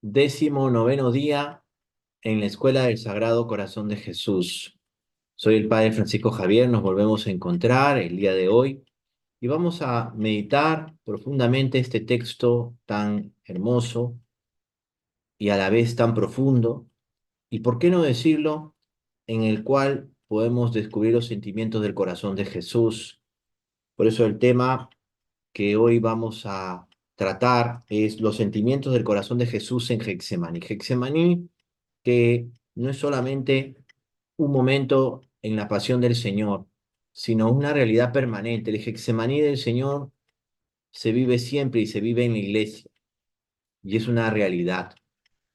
19º día en la Escuela del Sagrado Corazón de Jesús. Soy el Padre Francisco Javier, nos volvemos a encontrar el día de hoy y vamos a meditar profundamente este texto tan hermoso y a la vez tan profundo, y por qué no decirlo, en el cual podemos descubrir los sentimientos del corazón de Jesús. Por eso el tema que hoy vamos a tratar es los sentimientos del corazón de Jesús en Getsemaní. Getsemaní, que no es solamente un momento en la pasión del Señor, sino una realidad permanente. El Getsemaní del Señor se vive siempre y se vive en la iglesia, y es una realidad.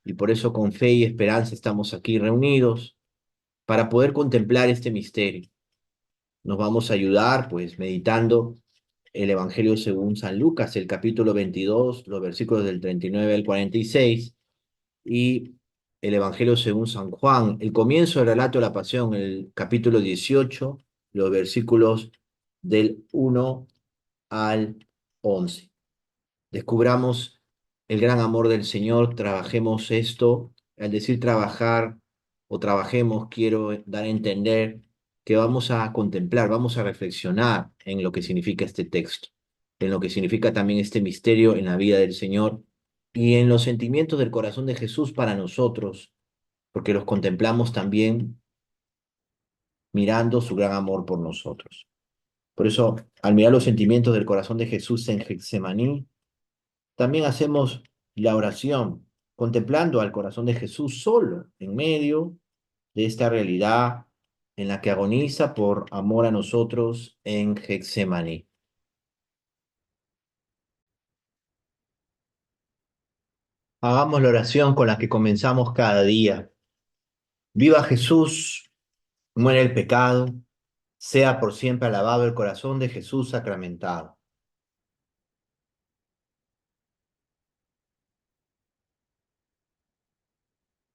Y por eso con fe y esperanza estamos aquí reunidos para poder contemplar este misterio. Nos vamos a ayudar, pues, meditando el Evangelio según San Lucas, el capítulo 22, los versículos del 39 al 46, y el Evangelio según San Juan, el comienzo del relato de la pasión, el capítulo 18, los versículos del 1 al 11. Descubramos el gran amor del Señor, trabajemos esto. Al decir trabajar o trabajemos, quiero dar a entender que vamos a contemplar, vamos a reflexionar en lo que significa este texto, en lo que significa también este misterio en la vida del Señor y en los sentimientos del corazón de Jesús para nosotros, porque los contemplamos también mirando su gran amor por nosotros. Por eso, al mirar los sentimientos del corazón de Jesús en Getsemaní, también hacemos la oración contemplando al corazón de Jesús solo en medio de esta realidad en la que agoniza por amor a nosotros en Getsemaní. Hagamos la oración con la que comenzamos cada día. Viva Jesús, muere el pecado, sea por siempre alabado el corazón de Jesús sacramentado.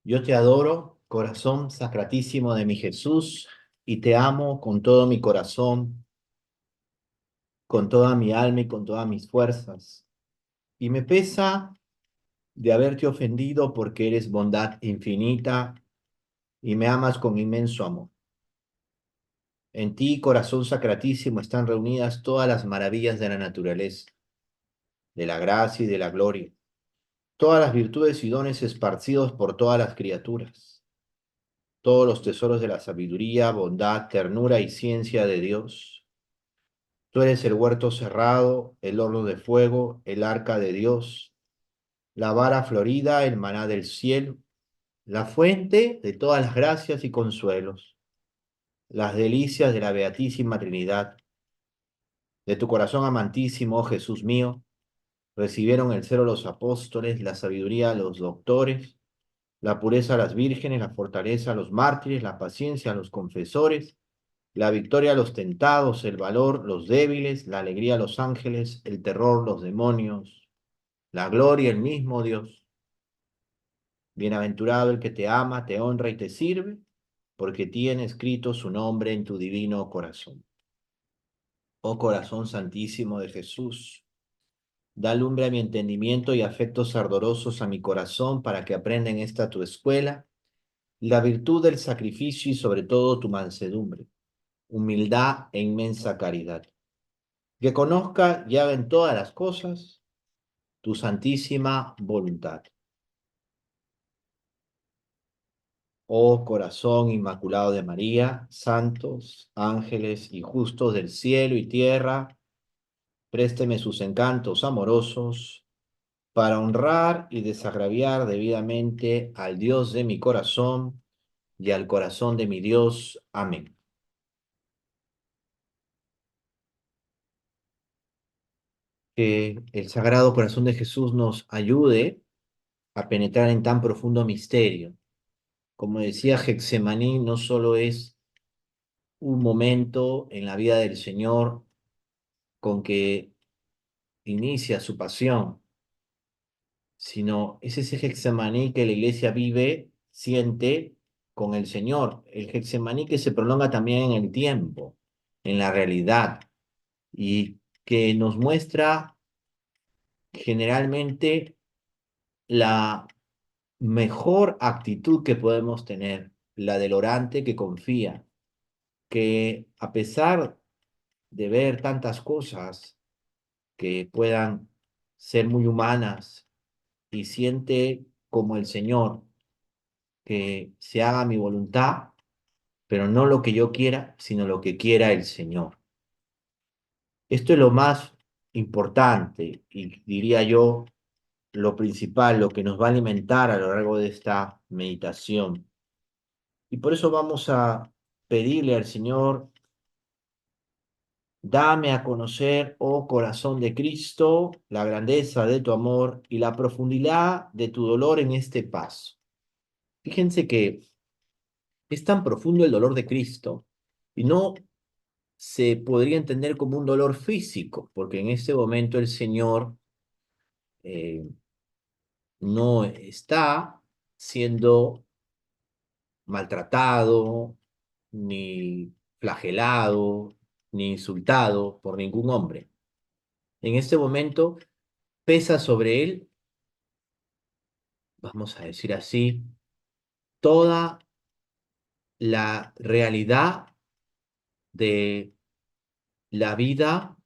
Yo te adoro, corazón sacratísimo de mi Jesús, y te amo con todo mi corazón, con toda mi alma y con todas mis fuerzas. Y me pesa de haberte ofendido porque eres bondad infinita y me amas con inmenso amor. En ti, corazón sacratísimo, están reunidas todas las maravillas de la naturaleza, de la gracia y de la gloria, todas las virtudes y dones esparcidos por todas las criaturas, todos los tesoros de la sabiduría, bondad, ternura y ciencia de Dios. Tú eres el huerto cerrado, el horno de fuego, el arca de Dios, la vara florida, el maná del cielo, la fuente de todas las gracias y consuelos, las delicias de la Beatísima Trinidad. De tu corazón amantísimo, oh Jesús mío, recibieron el celo los apóstoles, la sabiduría los doctores, la pureza las vírgenes, la fortaleza los mártires, la paciencia los confesores, la victoria los tentados, el valor los débiles, la alegría los ángeles, el terror los demonios, la gloria el mismo Dios. Bienaventurado el que te ama, te honra y te sirve, porque tiene escrito su nombre en tu divino corazón. Oh corazón santísimo de Jesús, da lumbre a mi entendimiento y afectos ardorosos a mi corazón para que aprenda en esta tu escuela la virtud del sacrificio y sobre todo tu mansedumbre, humildad e inmensa caridad. Que conozca y haga en todas las cosas tu santísima voluntad. Oh corazón inmaculado de María, santos, ángeles y justos del cielo y tierra, présteme sus encantos amorosos para honrar y desagraviar debidamente al Dios de mi corazón y al corazón de mi Dios. Amén. Que el Sagrado Corazón de Jesús nos ayude a penetrar en tan profundo misterio. Como decía, Getsemaní no solo es un momento en la vida del Señor con que inicia su pasión, sino es ese Getsemaní que la iglesia vive, siente con el Señor, el Getsemaní que se prolonga también en el tiempo, en la realidad, y que nos muestra generalmente la mejor actitud que podemos tener, la del orante que confía, que a pesar de ver tantas cosas que puedan ser muy humanas y siente como el Señor que se haga mi voluntad, pero no lo que yo quiera, sino lo que quiera el Señor. Esto es lo más importante y diría yo lo principal, lo que nos va a alimentar a lo largo de esta meditación. Y por eso vamos a pedirle al Señor, dame a conocer, oh corazón de Cristo, la grandeza de tu amor y la profundidad de tu dolor en este paso. Fíjense que es tan profundo el dolor de Cristo y no se podría entender como un dolor físico, porque en este momento el Señor eh, no está siendo maltratado, ni flagelado, ni insultado por ningún hombre. En este momento pesa sobre él, vamos a decir así, toda la realidad de la vida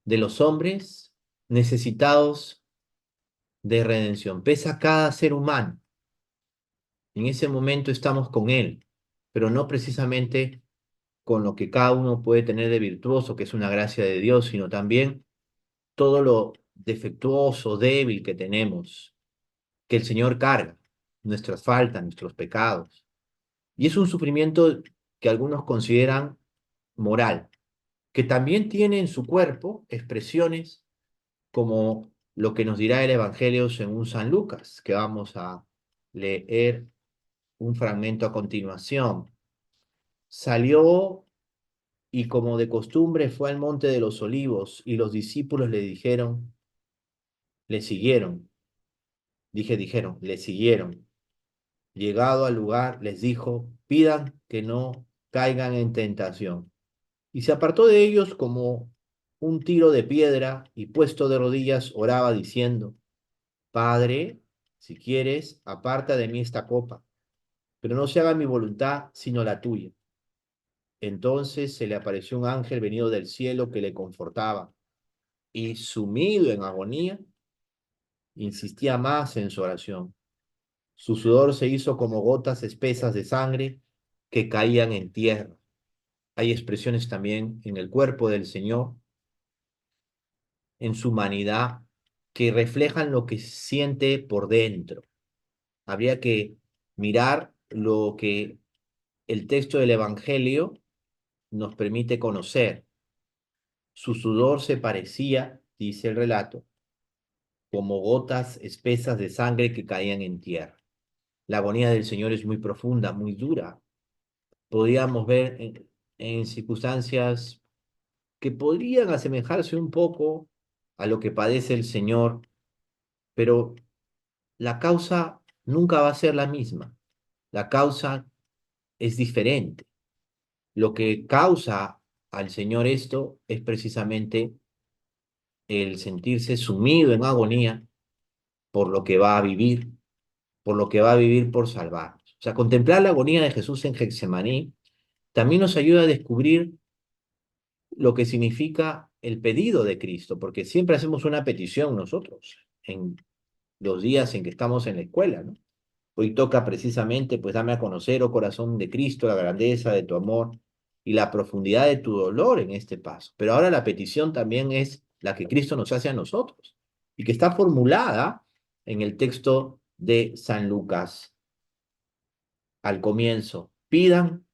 de los hombres necesitados de redención. Pesa cada ser humano. En ese momento estamos con él, pero no precisamente con lo que cada uno puede tener de virtuoso, que es una gracia de Dios, sino también todo lo defectuoso, débil que tenemos, que el Señor carga, nuestras faltas, nuestros pecados. Y es un sufrimiento que algunos consideran moral, que también tiene en su cuerpo expresiones como lo que nos dirá el Evangelio según San Lucas, que vamos a leer un fragmento a continuación. Salió y como de costumbre fue al monte de los olivos y los discípulos le dijeron, le siguieron, le siguieron. Llegado al lugar, les dijo, pidan que no caigan en tentación. Y se apartó de ellos como un tiro de piedra y puesto de rodillas oraba diciendo, Padre, si quieres, aparta de mí esta copa, pero no se haga mi voluntad, sino la tuya. Entonces se le apareció un ángel venido del cielo que le confortaba, y sumido en agonía, insistía más en su oración. Su sudor se hizo como gotas espesas de sangre que caían en tierra. Hay expresiones también en el cuerpo del Señor, en su humanidad, que reflejan lo que siente por dentro. Habría que mirar lo que el texto del Evangelio nos permite conocer. Su sudor se parecía, dice el relato, como gotas espesas de sangre que caían en tierra. La agonía del Señor es muy profunda, muy dura. Podríamos ver en circunstancias que podrían asemejarse un poco a lo que padece el Señor, pero la causa nunca va a ser la misma. La causa es diferente. Lo que causa al Señor esto es precisamente el sentirse sumido en agonía por lo que va a vivir, por lo que va a vivir por salvarnos. O sea, contemplar la agonía de Jesús en Getsemaní también nos ayuda a descubrir lo que significa el pedido de Cristo, porque siempre hacemos una petición nosotros en los días en que estamos en la escuela, ¿no? Hoy toca precisamente, pues dame a conocer, oh corazón de Cristo, la grandeza de tu amor y la profundidad de tu dolor en este paso. Pero ahora la petición también es la que Cristo nos hace a nosotros y que está formulada en el texto de San Lucas al comienzo. Pidan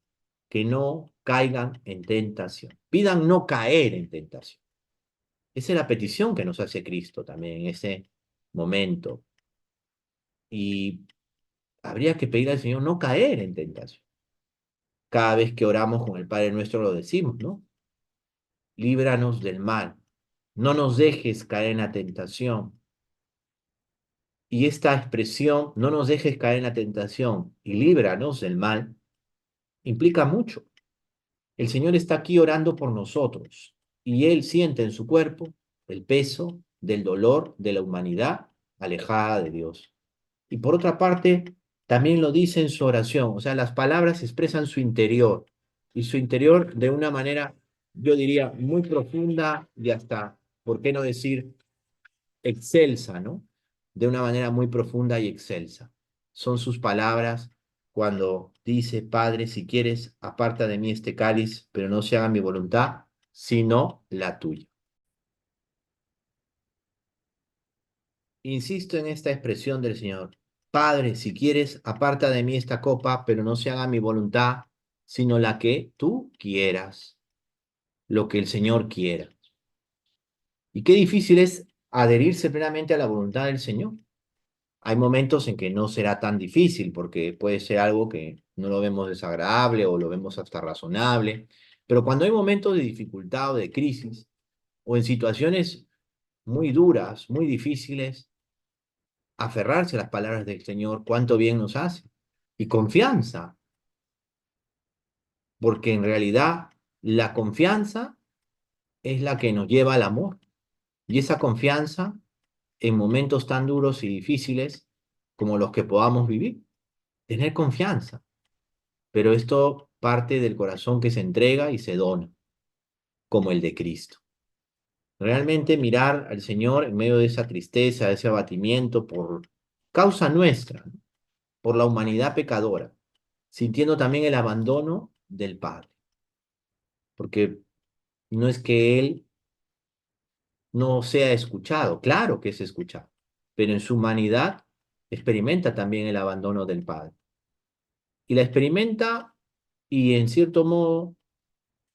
que no caigan en tentación. Pidan no caer en tentación. Esa es la petición que nos hace Cristo también en ese momento. Y habría que pedir al Señor no caer en tentación. Cada vez que oramos con el Padre Nuestro lo decimos, ¿no? Líbranos del mal. No nos dejes caer en la tentación. Y esta expresión, no nos dejes caer en la tentación y líbranos del mal, implica mucho. El Señor está aquí orando por nosotros y Él siente en su cuerpo el peso del dolor de la humanidad alejada de Dios. y por otra parte, también lo dice en su oración. O sea, las palabras expresan su interior, y su interior de una manera, yo diría, muy profunda y hasta, ¿por qué no decir, excelsa, ¿no? De una manera muy profunda y excelsa. Son sus palabras cuando dice, Padre, si quieres, aparta de mí este cáliz, pero no se haga mi voluntad, sino la tuya. Insisto en esta expresión del Señor. Padre, si quieres, aparta de mí esta copa, pero no se haga mi voluntad, sino la que tú quieras, lo que el Señor quiera. Y qué difícil es adherirse plenamente a la voluntad del Señor. Hay momentos en que no será tan difícil, porque puede ser algo que no lo vemos desagradable o lo vemos hasta razonable, pero cuando hay momentos de dificultad o de crisis, o en situaciones muy duras, muy difíciles, aferrarse a las palabras del Señor, cuánto bien nos hace. Y confianza, porque en realidad la confianza es la que nos lleva al amor. Y esa confianza en momentos tan duros y difíciles como los que podamos vivir, tener confianza. Pero esto parte del corazón que se entrega y se dona, como el de Cristo. Realmente mirar al Señor en medio de esa tristeza, de ese abatimiento por causa nuestra, ¿no? Por la humanidad pecadora, sintiendo también el abandono del Padre, porque no es que Él no sea escuchado, claro que es escuchado, pero en su humanidad experimenta también el abandono del Padre. Y la experimenta y en cierto modo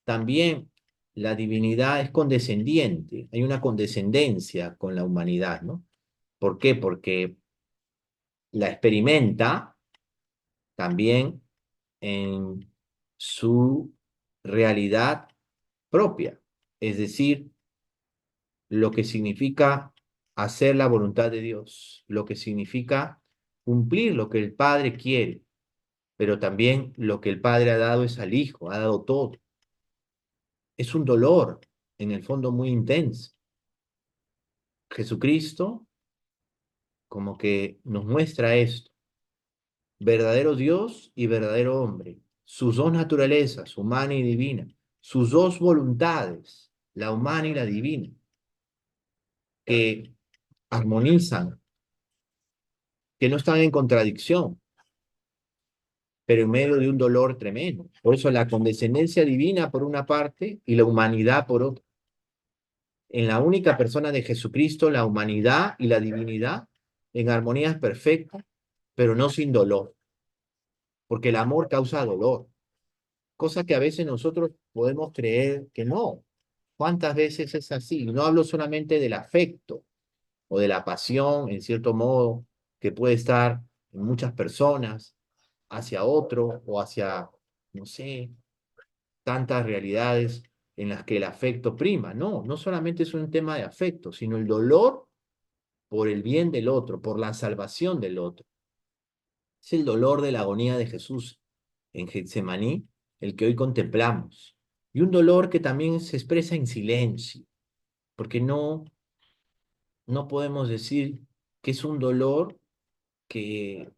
también la divinidad es condescendiente, hay una condescendencia con la humanidad, ¿no? ¿Por qué? Porque la experimenta también en su realidad propia, es decir, lo que significa hacer la voluntad de Dios, lo que significa cumplir lo que el Padre quiere, pero también lo que el Padre ha dado es al Hijo, ha dado todo. Es un dolor, en el fondo, muy intenso. Jesucristo como que nos muestra esto, verdadero Dios y verdadero hombre, sus dos naturalezas, humana y divina, sus dos voluntades, la humana y la divina, que armonizan, que no están en contradicción, pero en medio de un dolor tremendo. Por eso la condescendencia divina por una parte y la humanidad por otra. En la única persona de Jesucristo, la humanidad y la divinidad en armonía perfecta, pero no sin dolor, porque el amor causa dolor, cosa que a veces nosotros podemos creer que no. ¿Cuántas veces es así? No hablo solamente del afecto o de la pasión, en cierto modo, que puede estar en muchas personas hacia otro o hacia, no sé, tantas realidades en las que el afecto prima. No, no solamente es un tema de afecto, sino el dolor por el bien del otro, por la salvación del otro. Es el dolor de la agonía de Jesús en Getsemaní, el que hoy contemplamos. Y un dolor que también se expresa en silencio, porque no podemos decir que es un dolor que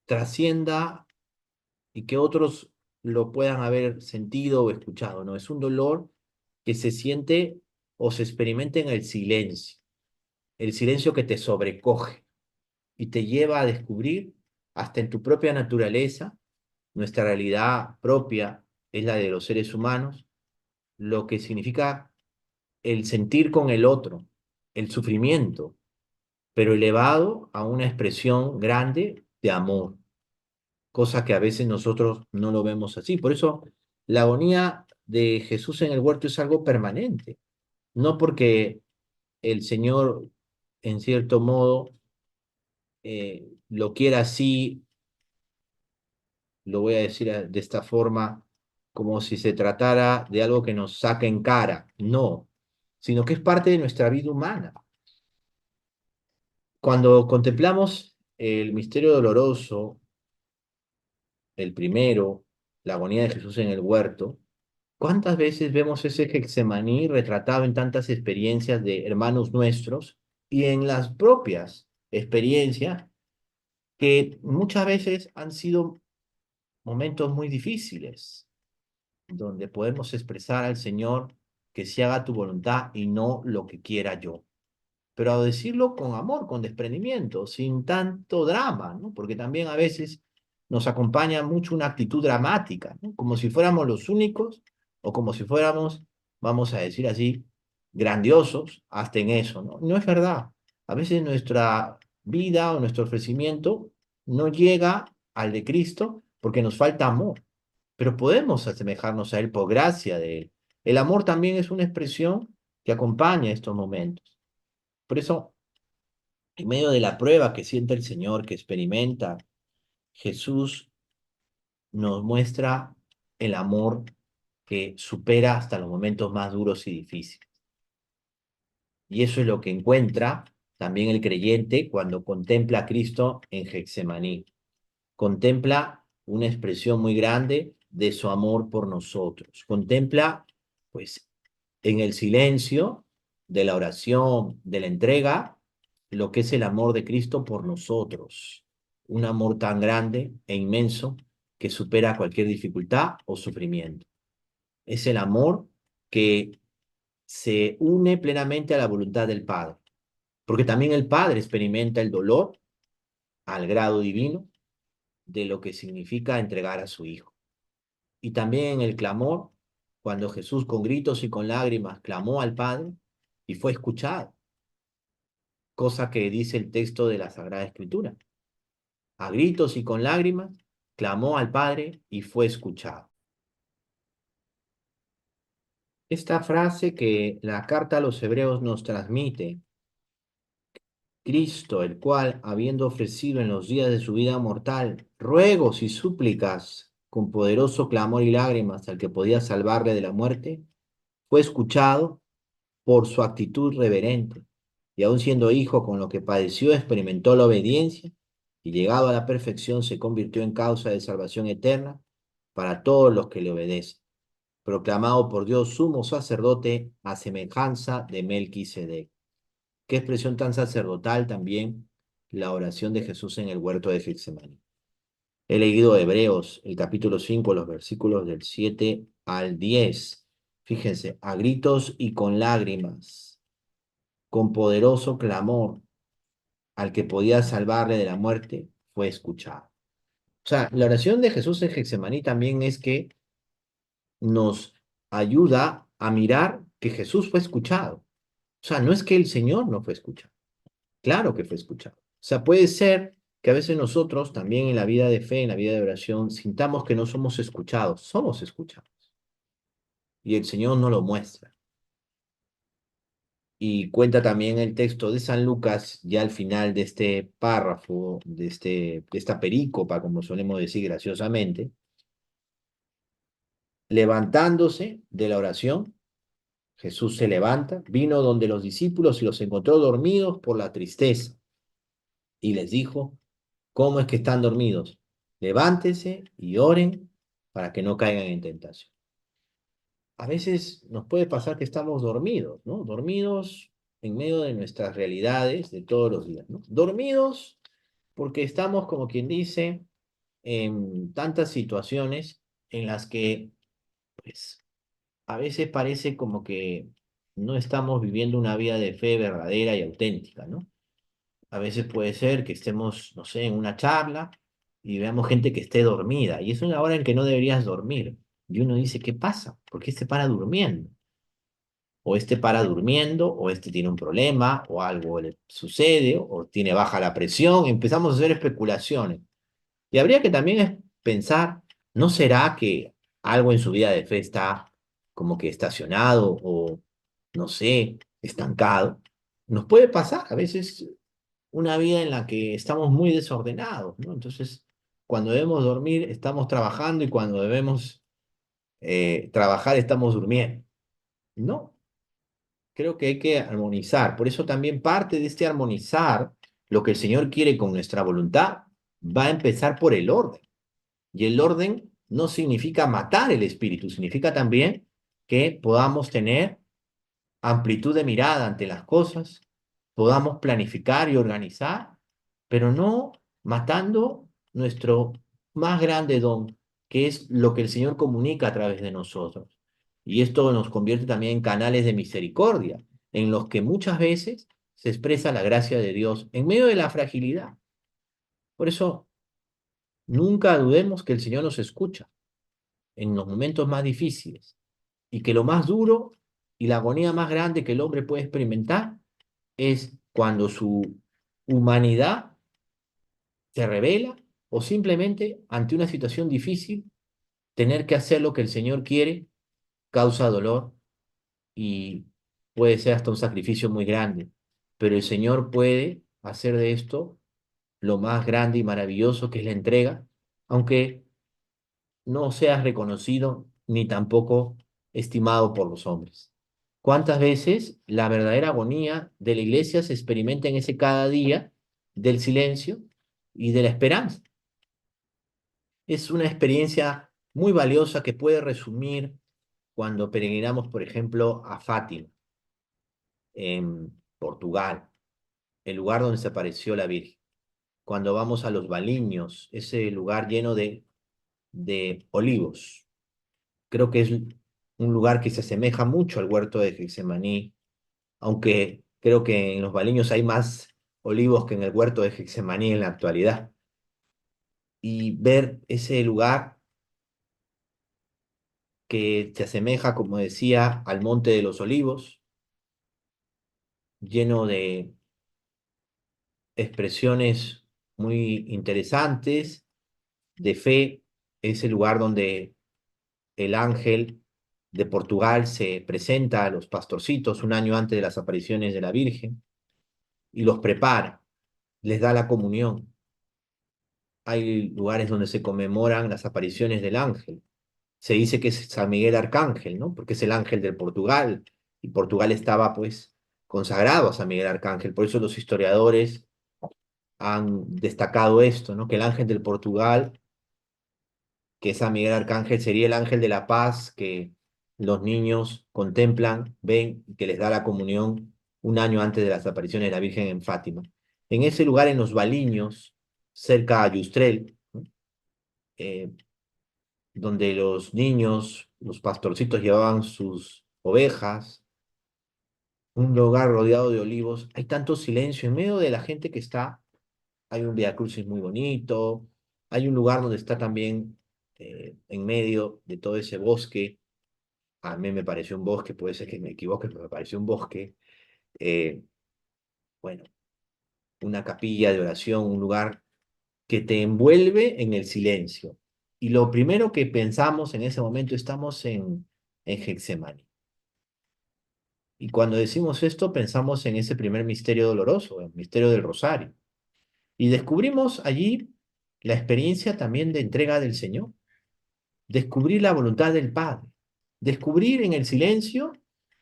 trascienda y que otros lo puedan haber sentido o escuchado, no, es un dolor que se siente o se experimenta en el silencio que te sobrecoge y te lleva a descubrir hasta en tu propia naturaleza, nuestra realidad propia es la de los seres humanos, lo que significa el sentir con el otro, el sufrimiento, pero elevado a una expresión grande de amor, cosa que a veces nosotros no lo vemos así. Por eso la agonía de Jesús en el huerto es algo permanente, no porque el Señor, en cierto modo, lo quiera así, lo voy a decir de esta forma, como si se tratara de algo que nos saca en cara, no, sino que es parte de nuestra vida humana. Cuando contemplamos el misterio doloroso, el primero, la agonía de Jesús en el huerto, ¿cuántas veces vemos ese Getsemaní retratado en tantas experiencias de hermanos nuestros y en las propias? experiencias que muchas veces han sido momentos muy difíciles, donde podemos expresar al Señor que se haga tu voluntad y no lo que quiera yo. Pero a decirlo con amor, con desprendimiento, sin tanto drama, ¿no? Porque también a veces nos acompaña mucho una actitud dramática, ¿no? Como si fuéramos los únicos o como si fuéramos, vamos a decir así, grandiosos hasta en eso, ¿no? No es verdad. A veces nuestra vida o nuestro ofrecimiento no llega al de Cristo porque nos falta amor, pero podemos asemejarnos a Él por gracia de Él. El amor también es una expresión que acompaña estos momentos. Por eso, en medio de la prueba que siente el Señor, que experimenta, Jesús nos muestra el amor que supera hasta los momentos más duros y difíciles. Y eso es lo que encuentra también el creyente cuando contempla a Cristo en Getsemaní. Contempla una expresión muy grande de su amor por nosotros. Contempla, pues, en el silencio de la oración, de la entrega, lo que es el amor de Cristo por nosotros. Un amor tan grande e inmenso que supera cualquier dificultad o sufrimiento. Es el amor que se une plenamente a la voluntad del Padre, porque también el Padre experimenta el dolor al grado divino de lo que significa entregar a su Hijo. Y también el clamor, cuando Jesús con gritos y con lágrimas clamó al Padre y fue escuchado, cosa que dice el texto de la Sagrada Escritura. A gritos y con lágrimas clamó al Padre y fue escuchado. Esta frase que la carta a los hebreos nos transmite, Cristo, el cual, habiendo ofrecido en los días de su vida mortal ruegos y súplicas con poderoso clamor y lágrimas al que podía salvarle de la muerte, fue escuchado por su actitud reverente, y aun siendo hijo con lo que padeció, experimentó la obediencia, y llegado a la perfección se convirtió en causa de salvación eterna para todos los que le obedecen, proclamado por Dios sumo sacerdote a semejanza de Melquisedec. Qué expresión tan sacerdotal también la oración de Jesús en el huerto de Getsemaní. He leído Hebreos, el capítulo 5, los versículos del 7 al 10. Fíjense, a gritos y con lágrimas, con poderoso clamor, al que podía salvarle de la muerte, fue escuchado. O sea, la oración de Jesús en Getsemaní también es que nos ayuda a mirar que Jesús fue escuchado. O sea, no es que el Señor no fue escuchado. Claro que fue escuchado. O sea, puede ser que a veces nosotros también en la vida de fe, en la vida de oración, sintamos que no somos escuchados. Somos escuchados. Y el Señor nos lo muestra. Y cuenta también el texto de San Lucas, ya al final de este párrafo, de esta perícopa, como solemos decir graciosamente, levantándose de la oración, Jesús se levanta, vino donde los discípulos y los encontró dormidos por la tristeza y les dijo, ¿cómo es que están dormidos? Levántense y oren para que no caigan en tentación. A veces nos puede pasar que estamos dormidos, ¿no? Dormidos en medio de nuestras realidades de todos los días, ¿no? Dormidos porque estamos, como quien dice, en tantas situaciones en las que, pues, a veces parece como que no estamos viviendo una vida de fe verdadera y auténtica, ¿no? A veces puede ser que estemos, no sé, en una charla y veamos gente que esté dormida. Y es una hora en que no deberías dormir. Y uno dice, ¿qué pasa? ¿Por qué este para durmiendo? O este para durmiendo, o este tiene un problema, o algo le sucede, o tiene baja la presión. Empezamos a hacer especulaciones. Y habría que también pensar, ¿no será que algo en su vida de fe está como que estacionado o, no sé, estancado? Nos puede pasar. A veces una vida en la que estamos muy desordenados, ¿no? Entonces, cuando debemos dormir, estamos trabajando y cuando debemos trabajar, estamos durmiendo. No, creo que hay que armonizar. Por eso también parte de este armonizar, lo que el Señor quiere con nuestra voluntad, va a empezar por el orden. Y el orden no significa matar el espíritu, significa también que podamos tener amplitud de mirada ante las cosas, podamos planificar y organizar pero no matando nuestro más grande don, que es lo que el Señor comunica a través de nosotros. Y esto nos convierte también en canales de misericordia, en los que muchas veces se expresa la gracia de Dios en medio de la fragilidad. Por eso, nunca dudemos que el Señor nos escucha en los momentos más difíciles y que lo más duro y la agonía más grande que el hombre puede experimentar es cuando su humanidad se revela o simplemente ante una situación difícil, tener que hacer lo que el Señor quiere causa dolor y puede ser hasta un sacrificio muy grande. Pero el Señor puede hacer de esto lo más grande y maravilloso que es la entrega, aunque no seas reconocido ni tampoco estimado por los hombres. ¿Cuántas veces la verdadera agonía de la iglesia se experimenta en ese cada día del silencio y de la esperanza? Es una experiencia muy valiosa que puede resumir cuando peregrinamos, por ejemplo, a Fátima, en Portugal, el lugar donde se apareció la Virgen. Cuando vamos a los Baliños, ese lugar lleno de olivos. Creo que es un lugar que se asemeja mucho al huerto de Getsemaní, aunque creo que en los Baliños hay más olivos que en el huerto de Getsemaní en la actualidad. Y ver ese lugar que se asemeja, como decía, al Monte de los Olivos, lleno de expresiones muy interesantes de fe, es el lugar donde el ángel de Portugal se presenta a los pastorcitos un año antes de las apariciones de la Virgen y los prepara, les da la comunión. Hay lugares donde se conmemoran las apariciones del ángel. Se dice que es San Miguel Arcángel, ¿no? Porque es el ángel de Portugal y Portugal estaba pues consagrado a San Miguel Arcángel. Por eso los historiadores han destacado esto, ¿no? Que el ángel del Portugal, que San Miguel Arcángel, sería el ángel de la paz que los niños contemplan, ven y que les da la comunión un año antes de las apariciones de la Virgen en Fátima. En ese lugar, en los Baliños, cerca a Yustrel, ¿no? eh, donde los niños, los pastorcitos llevaban sus ovejas, un lugar rodeado de olivos, hay tanto silencio en medio de la gente que está. Hay un Via Crucis muy bonito, hay un lugar donde está también en medio de todo ese bosque. A mí me pareció un bosque, puede ser que me equivoque, pero me pareció un bosque. eh, bueno, una capilla de oración, un lugar que te envuelve en el silencio. Y lo primero que pensamos en ese momento, estamos en Getsemaní. Y cuando decimos esto, pensamos en ese primer misterio doloroso, el misterio del rosario. Y descubrimos allí la experiencia también de entrega del Señor, descubrir la voluntad del Padre, descubrir en el silencio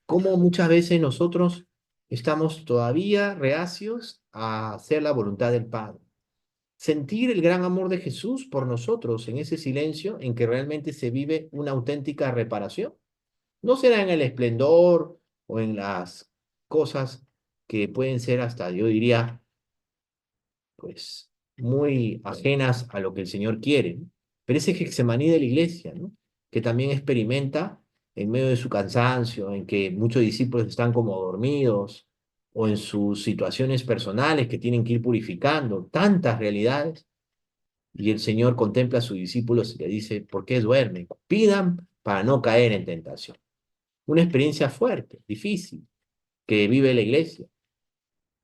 cómo muchas veces nosotros estamos todavía reacios a hacer la voluntad del Padre. Sentir el gran amor de Jesús por nosotros en ese silencio en que realmente se vive una auténtica reparación. No será en el esplendor o en las cosas que pueden ser hasta, yo diría, pues muy ajenas a lo que el Señor quiere, ¿no? Pero ese Getsemaní de la iglesia, ¿no? Que también experimenta en medio de su cansancio, en que muchos discípulos están como dormidos, o en sus situaciones personales que tienen que ir purificando, tantas realidades, y el Señor contempla a sus discípulos y le dice, ¿por qué duermen? Pidan para no caer en tentación. Una experiencia fuerte, difícil, que vive la iglesia.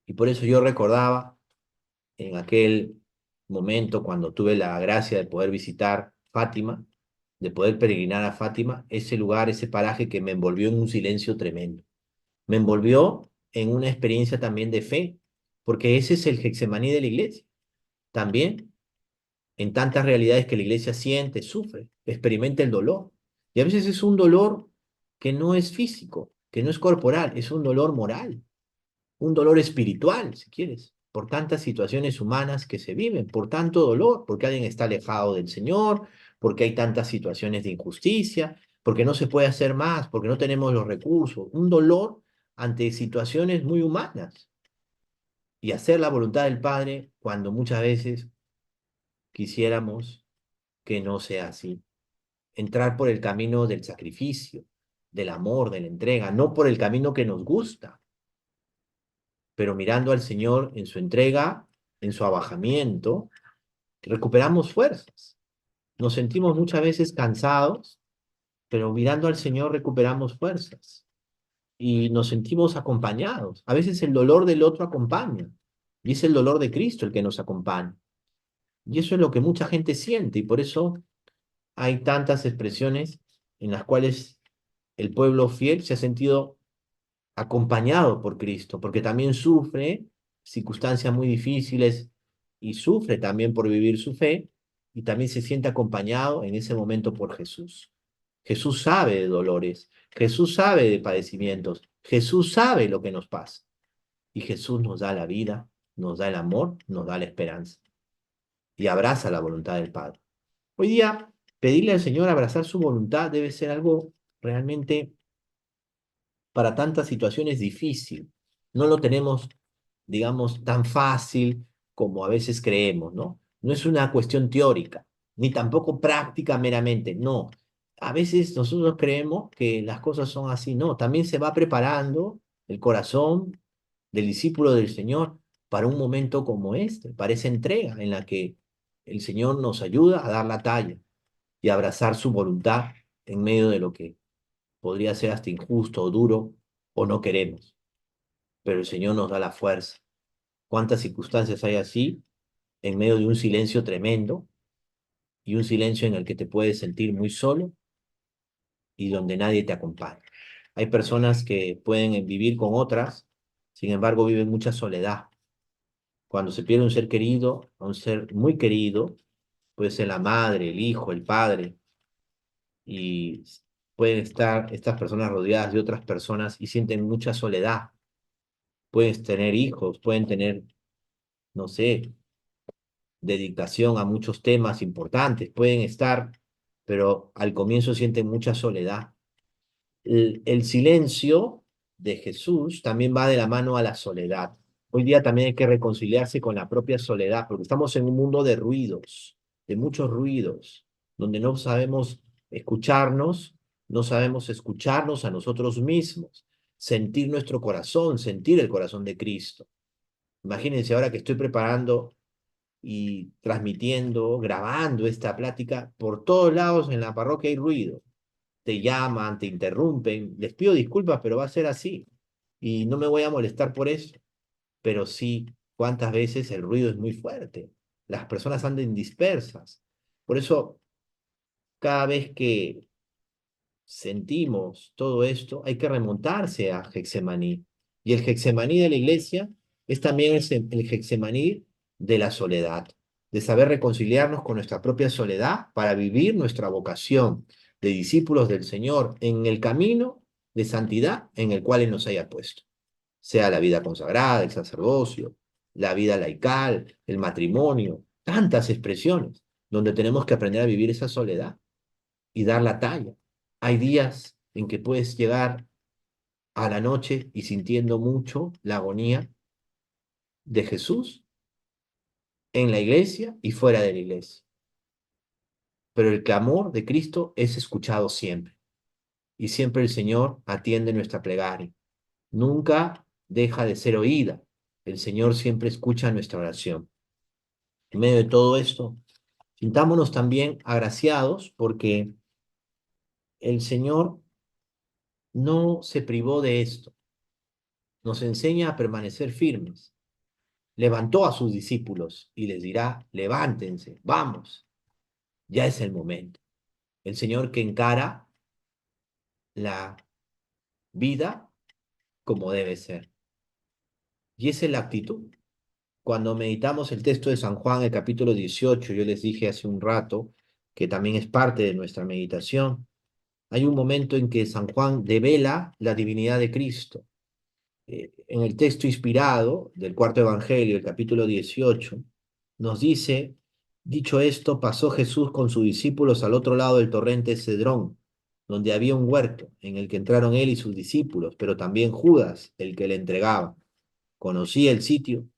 Y por eso yo recordaba en aquel momento cuando tuve la gracia de poder visitar Fátima, de poder peregrinar a Fátima, ese lugar, ese paraje que me envolvió en un silencio tremendo. Me envolvió en una experiencia también de fe, porque ese es el Getsemaní de la iglesia. También en tantas realidades que la iglesia siente, sufre, experimenta el dolor. Y a veces es un dolor que no es físico, que no es corporal, es un dolor moral, un dolor espiritual, si quieres, por tantas situaciones humanas que se viven, por tanto dolor, porque alguien está alejado del Señor, porque hay tantas situaciones de injusticia, porque no se puede hacer más, porque no tenemos los recursos, un dolor ante situaciones muy humanas. y hacer la voluntad del Padre cuando muchas veces quisiéramos que no sea así. Entrar por el camino del sacrificio, del amor, de la entrega, no por el camino que nos gusta, pero mirando al Señor en su entrega, en su abajamiento, recuperamos fuerzas. Nos sentimos muchas veces cansados, pero mirando al Señor recuperamos fuerzas y nos sentimos acompañados. A veces el dolor del otro acompaña y es el dolor de Cristo el que nos acompaña. Y eso es lo que mucha gente siente y por eso hay tantas expresiones en las cuales el pueblo fiel se ha sentido acompañado por Cristo, porque también sufre circunstancias muy difíciles y sufre también por vivir su fe y también se siente acompañado en ese momento por Jesús. Jesús sabe de dolores, Jesús sabe de padecimientos, Jesús sabe lo que nos pasa y Jesús nos da la vida, nos da el amor, nos da la esperanza y abraza la voluntad del Padre. Hoy día, pedirle al Señor abrazar su voluntad debe ser algo realmente para tantas situaciones difícil. No lo tenemos, digamos, tan fácil como a veces creemos, ¿no? No es una cuestión teórica, ni tampoco práctica meramente, no. A veces nosotros creemos que las cosas son así, no. También se va preparando el corazón del discípulo del Señor para un momento como este, para esa entrega en la que el Señor nos ayuda a dar la talla y abrazar su voluntad en medio de lo que podría ser hasta injusto o duro o no queremos, pero el Señor nos da la fuerza. ¿Cuántas circunstancias hay así en medio de un silencio tremendo y un silencio en el que te puedes sentir muy solo y donde nadie te acompaña? Hay personas que pueden vivir con otras, sin embargo viven mucha soledad. Cuando se pierde un ser querido, un ser muy querido, puede ser la madre, el hijo, el padre, y pueden estar estas personas rodeadas de otras personas y sienten mucha soledad. Pueden tener hijos, pueden tener, no sé, dedicación a muchos temas importantes, pueden estar, pero al comienzo sienten mucha soledad. El silencio de Jesús también va de la mano a la soledad. Hoy día también hay que reconciliarse con la propia soledad, porque estamos en un mundo de ruidos, de muchos ruidos, donde no sabemos escucharnos, no sabemos escucharnos a nosotros mismos, sentir nuestro corazón, sentir el corazón de Cristo. Imagínense ahora que estoy preparando y transmitiendo, grabando esta plática, por todos lados en la parroquia hay ruido. Te llaman, te interrumpen. Les pido disculpas, pero va a ser así. Y no me voy a molestar por eso. Pero sí, cuántas veces el ruido es muy fuerte. Las personas andan dispersas. Por eso, cada vez que sentimos todo esto, hay que remontarse a Getsemaní. Y el Getsemaní de la iglesia es también el Getsemaní de la soledad, de saber reconciliarnos con nuestra propia soledad para vivir nuestra vocación de discípulos del Señor en el camino de santidad en el cual Él nos haya puesto, sea la vida consagrada, el sacerdocio, la vida laical, el matrimonio, tantas expresiones donde tenemos que aprender a vivir esa soledad y dar la talla. Hay días en que puedes llegar a la noche y sintiendo mucho la agonía de Jesús en la iglesia y fuera de la iglesia. Pero el clamor de Cristo es escuchado siempre. Y siempre el Señor atiende nuestra plegaria. Nunca deja de ser oída. El Señor siempre escucha nuestra oración. En medio de todo esto, sintámonos también agraciados porque el Señor no se privó de esto. Nos enseña a permanecer firmes. Levantó a sus discípulos y les dirá, levántense, vamos, ya es el momento. El Señor que encara la vida como debe ser. Y esa es la actitud. Cuando meditamos el texto de San Juan, el capítulo 18, yo les dije hace un rato que también es parte de nuestra meditación, hay un momento en que San Juan devela la divinidad de Cristo. En el texto inspirado del cuarto evangelio, el capítulo 18, nos dice, dicho esto, pasó Jesús con sus discípulos al otro lado del torrente Cedrón, donde había un huerto, en el que entraron él y sus discípulos, pero también Judas, el que le entregaba. Conocía el sitio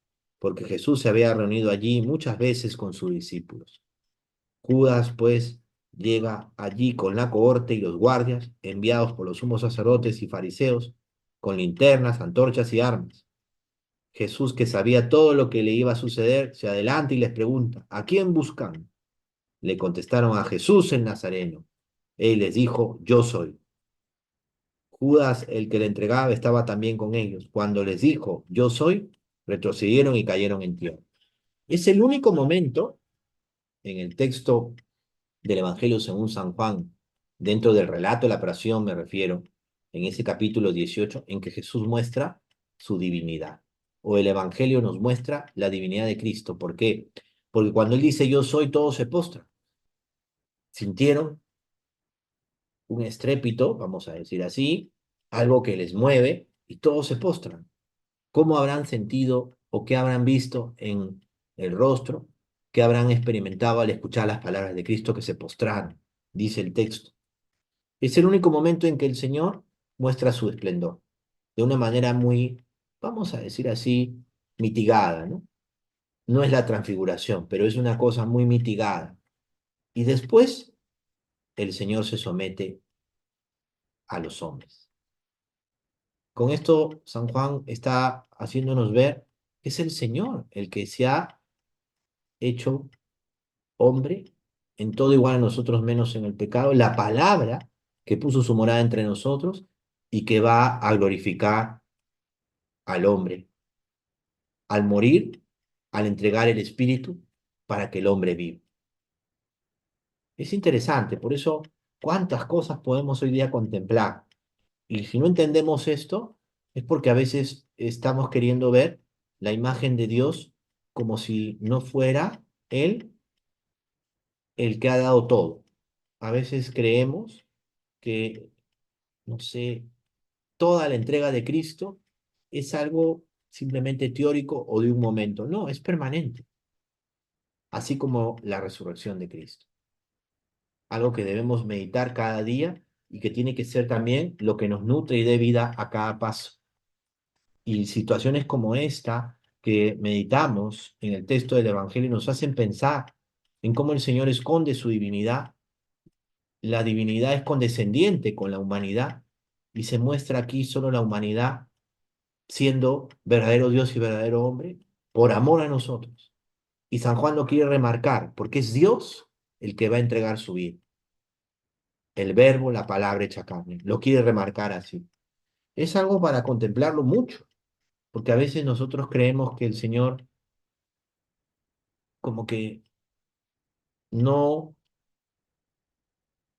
porque Jesús se había reunido allí muchas veces con sus discípulos. Judas, pues, llega allí con la cohorte y los guardias, enviados por los sumos sacerdotes y fariseos, con linternas, antorchas y armas. Jesús, que sabía todo lo que le iba a suceder, se adelanta y les pregunta, ¿a quién buscan? Le contestaron a Jesús el Nazareno. Él les dijo, yo soy. Judas, el que le entregaba, estaba también con ellos. Cuando les dijo, yo soy, retrocedieron y cayeron en tierra. Es el único momento en el texto del Evangelio según San Juan, dentro del relato de la pasión me refiero, en ese capítulo 18, en que Jesús muestra su divinidad. O el Evangelio nos muestra la divinidad de Cristo. ¿Por qué? Porque cuando Él dice yo soy, todos se postran. Sintieron un estrépito, vamos a decir así, algo que les mueve y todos se postran. ¿Cómo habrán sentido o qué habrán visto en el rostro? ¿Qué habrán experimentado al escuchar las palabras de Cristo que se postraron? Dice el texto. Es el único momento en que el Señor muestra su esplendor, de una manera muy, vamos a decir así, mitigada, ¿no? No es la transfiguración, pero es una cosa muy mitigada. Y después el Señor se somete a los hombres. Con esto, San Juan está haciéndonos ver que es el Señor el que se ha hecho hombre, en todo igual a nosotros menos en el pecado, la palabra que puso su morada entre nosotros y que va a glorificar al hombre al morir, al entregar el espíritu para que el hombre viva. Es interesante, por eso cuántas cosas podemos hoy día contemplar. Y si no entendemos esto, es porque a veces estamos queriendo ver la imagen de Dios como si no fuera Él el que ha dado todo. A veces creemos que, no sé, toda la entrega de Cristo es algo simplemente teórico o de un momento. No, es permanente, así como la resurrección de Cristo. Algo que debemos meditar cada día y que tiene que ser también lo que nos nutre y dé vida a cada paso. Y situaciones como esta que meditamos en el texto del Evangelio nos hacen pensar en cómo el Señor esconde su divinidad. La divinidad es condescendiente con la humanidad y se muestra aquí solo la humanidad siendo verdadero Dios y verdadero hombre por amor a nosotros. Y San Juan lo quiere remarcar porque es Dios el que va a entregar su vida. El verbo, la palabra hecha carne. Lo quiere remarcar así. Es algo para contemplarlo mucho, porque a veces nosotros creemos que el Señor como que no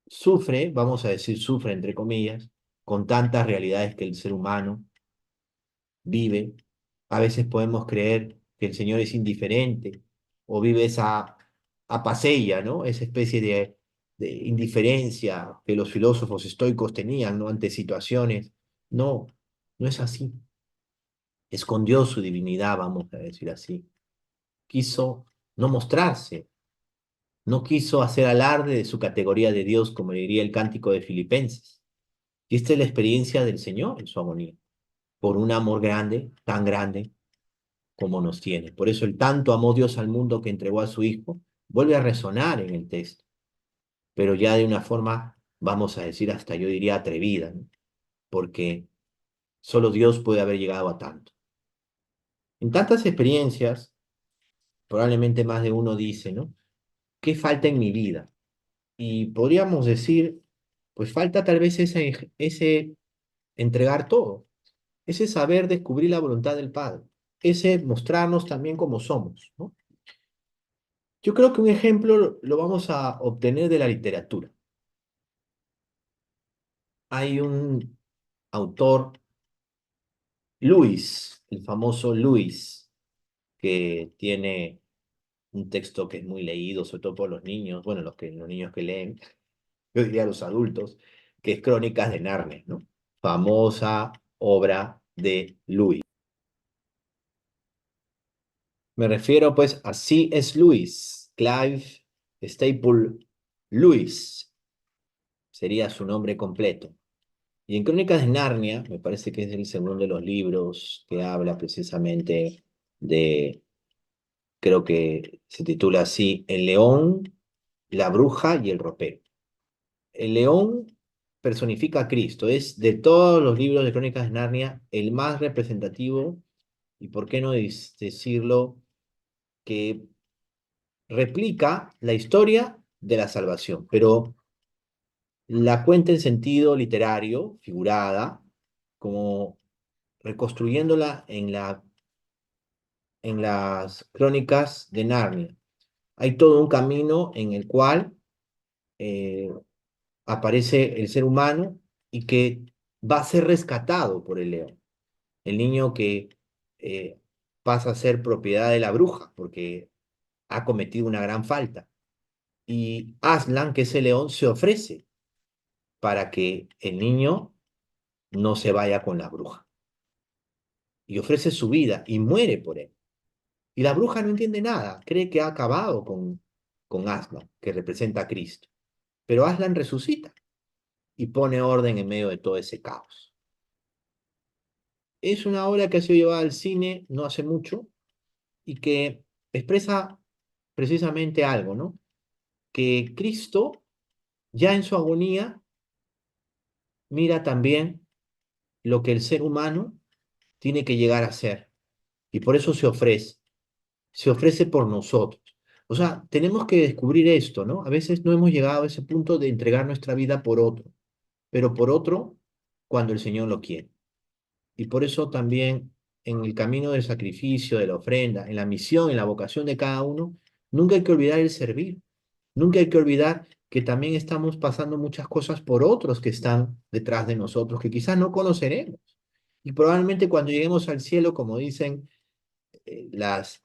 sufre, vamos a decir sufre entre comillas, con tantas realidades que el ser humano vive. A veces podemos creer que el Señor es indiferente o vive esa apacella, ¿no? Esa especie de indiferencia que los filósofos estoicos tenían, ¿no? Ante situaciones. No, no es así. Escondió su divinidad, vamos a decir así. Quiso no mostrarse, no quiso hacer alarde de su categoría de Dios, como diría el cántico de Filipenses. Y esta es la experiencia del Señor en su agonía, por un amor grande, tan grande como nos tiene. Por eso el tanto amó Dios al mundo que entregó a su Hijo vuelve a resonar en el texto, pero ya de una forma, vamos a decir, hasta yo diría atrevida, ¿no? Porque solo Dios puede haber llegado a tanto. En tantas experiencias, probablemente más de uno dice, ¿no? ¿Qué falta en mi vida? Y podríamos decir, pues falta tal vez ese entregar todo, ese saber descubrir la voluntad del Padre, ese mostrarnos también como somos, ¿no? Yo creo que un ejemplo lo vamos a obtener de la literatura. Hay un autor, Luis, el famoso Luis, que tiene un texto que es muy leído, sobre todo por los niños, bueno, los niños que leen, yo diría los adultos, que es Crónicas de Narnia, ¿no? Famosa obra de Lewis. Me refiero pues a C.S. Lewis, Clive Staple Lewis, sería su nombre completo. Y en Crónicas de Narnia, me parece que es el segundo de los libros que habla precisamente de creo que se titula así, El león, la bruja y el ropero. El león personifica a Cristo, es de todos los libros de Crónicas de Narnia el más representativo y, por qué no decirlo, que replica la historia de la salvación, pero la cuenta en sentido literario, figurada, como reconstruyéndola en las crónicas de Narnia. Hay todo un camino en el cual eh, aparece el ser humano y que va a ser rescatado por el león. El niño que eh, pasa a ser propiedad de la bruja porque ha cometido una gran falta. Y Aslan, que es el león, se ofrece para que el niño no se vaya con la bruja. Y ofrece su vida y muere por él. Y la bruja no entiende nada, cree que ha acabado con Aslan, que representa a Cristo. Pero Aslan resucita y pone orden en medio de todo ese caos. Es una obra que ha sido llevada al cine no hace mucho y que expresa precisamente algo, ¿no? Que Cristo, ya en su agonía, mira también lo que el ser humano tiene que llegar a ser y por eso se ofrece por nosotros. O sea, tenemos que descubrir esto, ¿no? A veces no hemos llegado a ese punto de entregar nuestra vida por otro, pero por otro cuando el Señor lo quiere. Y por eso también en el camino del sacrificio, de la ofrenda, en la misión, en la vocación de cada uno, nunca hay que olvidar el servir. Nunca hay que olvidar que también estamos pasando muchas cosas por otros que están detrás de nosotros, que quizás no conoceremos. Y probablemente cuando lleguemos al cielo, como dicen las,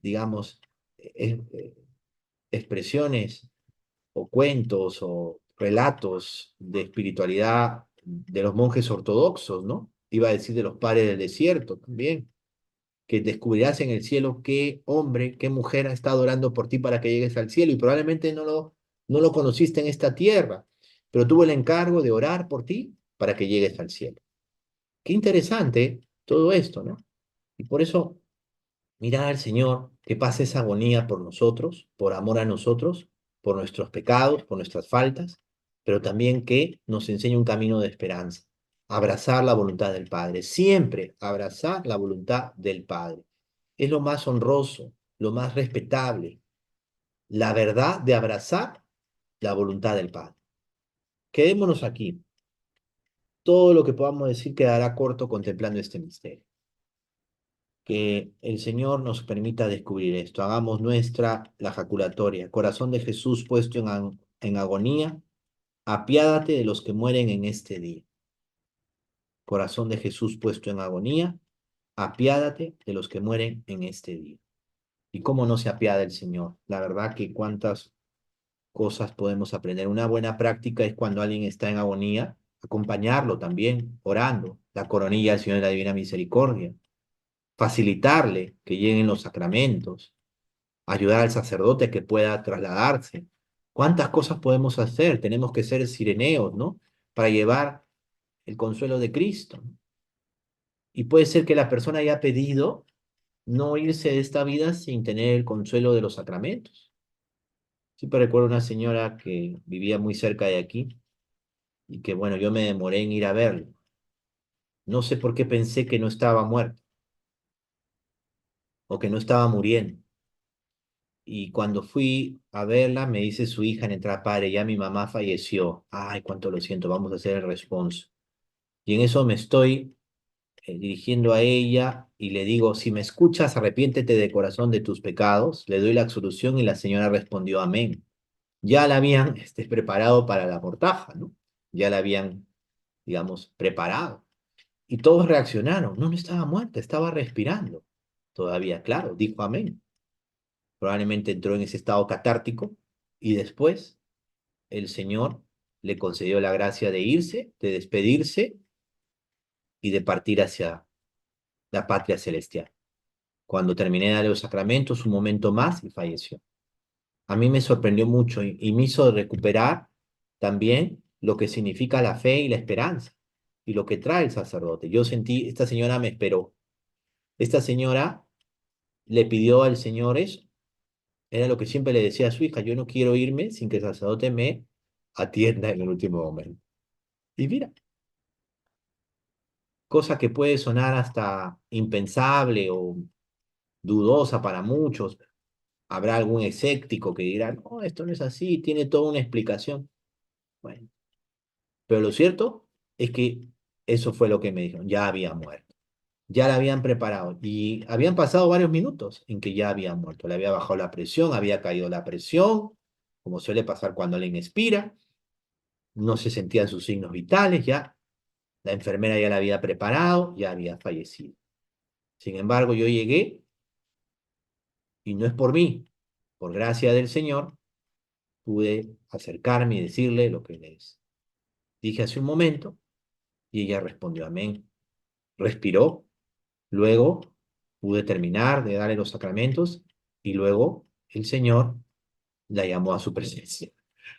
digamos, expresiones o cuentos o relatos de espiritualidad de los monjes ortodoxos, ¿no? Iba a decir de los padres del desierto también, que descubrirás en el cielo qué hombre, qué mujer ha estado orando por ti para que llegues al cielo y probablemente no lo conociste en esta tierra, pero tuvo el encargo de orar por ti para que llegues al cielo. Qué interesante todo esto, ¿no? Y por eso mirar al Señor que pasa esa agonía por nosotros, por amor a nosotros, por nuestros pecados, por nuestras faltas, pero también que nos enseña un camino de esperanza. Abrazar la voluntad del Padre, siempre abrazar la voluntad del Padre. Es lo más honroso, lo más respetable, la verdad de abrazar la voluntad del Padre. Quedémonos aquí. Todo lo que podamos decir quedará corto contemplando este misterio. Que el Señor nos permita descubrir esto. Hagamos nuestra la jaculatoria. Corazón de Jesús puesto en agonía, apiádate de los que mueren en este día. Corazón de Jesús puesto en agonía, apiádate de los que mueren en este día. ¿Y cómo no se apiada el Señor? La verdad que cuántas cosas podemos aprender. Una buena práctica es cuando alguien está en agonía, acompañarlo también, orando, la coronilla del Señor de la Divina Misericordia, facilitarle que lleguen los sacramentos, ayudar al sacerdote a que pueda trasladarse. ¿Cuántas cosas podemos hacer? Tenemos que ser sireneos, ¿no? Para llevar el consuelo de Cristo. Y puede ser que la persona haya pedido no irse de esta vida sin tener el consuelo de los sacramentos. Siempre recuerdo una señora que vivía muy cerca de aquí y que, bueno, yo me demoré en ir a verla. No sé por qué pensé que no estaba muerta o que no estaba muriendo. Y cuando fui a verla, me dice su hija en entrada, padre, ya mi mamá falleció. Ay, cuánto lo siento, vamos a hacer el responso. Y en eso me estoy dirigiendo a ella y le digo, si me escuchas, arrepiéntete de corazón de tus pecados. Le doy la absolución y la señora respondió, amén. Ya la habían preparado para la mortaja, ¿no? Ya la habían, digamos, preparado. Y todos reaccionaron. No, no estaba muerta, estaba respirando. Todavía, claro, dijo amén. Probablemente entró en ese estado catártico y después el Señor le concedió la gracia de irse, de despedirse y de partir hacia la patria celestial. Cuando terminé de dar los sacramentos, un momento más y falleció. A mí me sorprendió mucho y me hizo recuperar también lo que significa la fe y la esperanza y lo que trae el sacerdote. Yo sentí, esta señora me esperó. Esta señora le pidió al Señor eso. Era lo que siempre le decía a su hija, yo no quiero irme sin que el sacerdote me atienda en el último momento. Y mira, cosa que puede sonar hasta impensable o dudosa para muchos. Habrá algún escéptico que dirá, no, esto no es así, tiene toda una explicación. Bueno, pero lo cierto es que eso fue lo que me dijeron, ya había muerto. Ya la habían preparado y habían pasado varios minutos en que ya había muerto. Le había bajado la presión, había caído la presión, como suele pasar cuando alguien expira, no se sentían sus signos vitales, ya la enfermera ya la había preparado, ya había fallecido. Sin embargo, yo llegué y no es por mí, por gracia del Señor, pude acercarme y decirle lo que les dije hace un momento y ella respondió amén. Respiró, luego pude terminar de darle los sacramentos y luego el Señor la llamó a su presencia.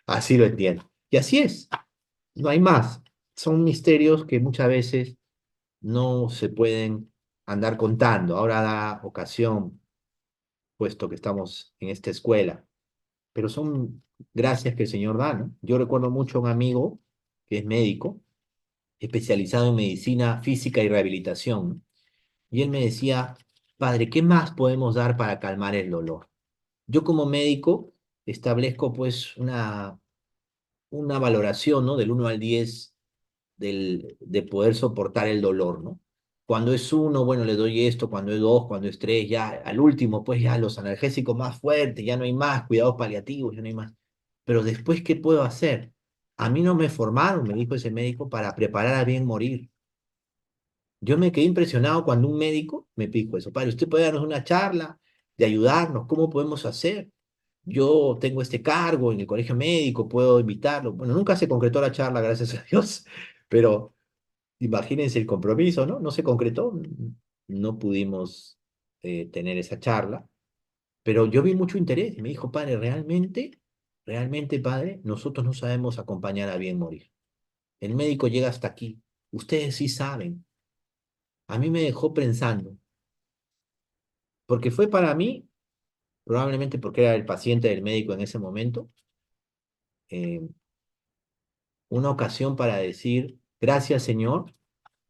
Así lo entiendo. Y así es, no hay más. Son misterios que muchas veces no se pueden andar contando. Ahora da ocasión, puesto que estamos en esta escuela, pero son gracias que el Señor da, ¿no? Yo recuerdo mucho a un amigo que es médico, especializado en medicina física y rehabilitación, ¿no? Y él me decía, padre, ¿qué más podemos dar para calmar el dolor? Yo como médico establezco pues una valoración, ¿no? Del 1 al 10 de poder soportar el dolor, ¿no? Cuando es 1, bueno, le doy esto, cuando es 2, cuando es 3, ya al último, pues ya los analgésicos más fuertes, ya no hay más, cuidados paliativos, ya no hay más. Pero después, ¿qué puedo hacer? A mí no me formaron, me dijo ese médico, para preparar a bien morir. Yo me quedé impresionado cuando un médico me dijo eso, padre, usted puede darnos una charla de ayudarnos, ¿cómo podemos hacer? Yo tengo este cargo en el colegio médico, puedo invitarlo. Bueno, nunca se concretó la charla, gracias a Dios, pero imagínense el compromiso, ¿no? No se concretó, no pudimos tener esa charla, pero yo vi mucho interés y me dijo, padre, realmente, padre, nosotros no sabemos acompañar a bien morir. El médico llega hasta aquí, ustedes sí saben. A mí me dejó pensando, porque fue para mí, probablemente porque era el paciente del médico en ese momento, eh, una ocasión para decir, gracias Señor,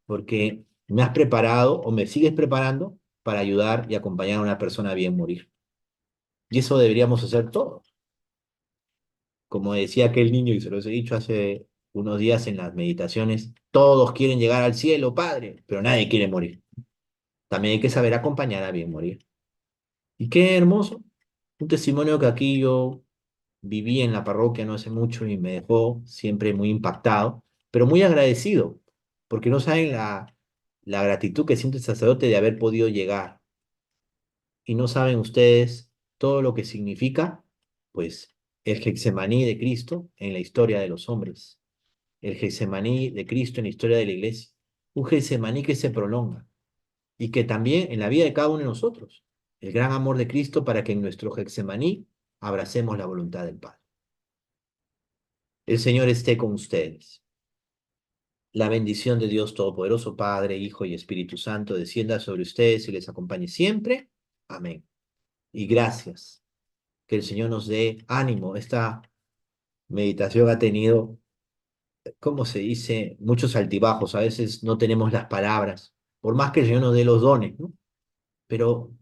porque me has preparado o me sigues preparando para ayudar y acompañar a una persona a bien morir. Y eso deberíamos hacer todos. Como decía aquel niño, y se los he dicho hace unos días en las meditaciones, todos quieren llegar al cielo, Padre, pero nadie quiere morir. También hay que saber acompañar a bien morir. Y qué hermoso, un testimonio que aquí yo viví en la parroquia no hace mucho y me dejó siempre muy impactado, pero muy agradecido, porque no saben la gratitud que siente el sacerdote de haber podido llegar. Y no saben ustedes todo lo que significa, pues, el Getsemaní de Cristo en la historia de los hombres, el Getsemaní de Cristo en la historia de la iglesia, un Getsemaní que se prolonga y que también en la vida de cada uno de nosotros, el gran amor de Cristo para que en nuestro Getsemaní abracemos la voluntad del Padre. El Señor esté con ustedes. La bendición de Dios Todopoderoso, Padre, Hijo y Espíritu Santo, descienda sobre ustedes y les acompañe siempre. Amén. Y gracias. Que el Señor nos dé ánimo. Esta meditación ha tenido, ¿cómo se dice? Muchos altibajos. A veces no tenemos las palabras, por más que el Señor nos dé los dones, ¿no? Pero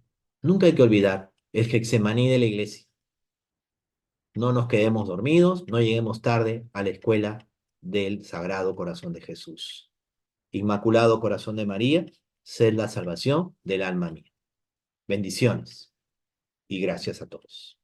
nunca hay que olvidar el Getsemaní de la iglesia. No nos quedemos dormidos, no lleguemos tarde a la escuela del Sagrado Corazón de Jesús. Inmaculado Corazón de María, sed la salvación del alma mía. Bendiciones y gracias a todos.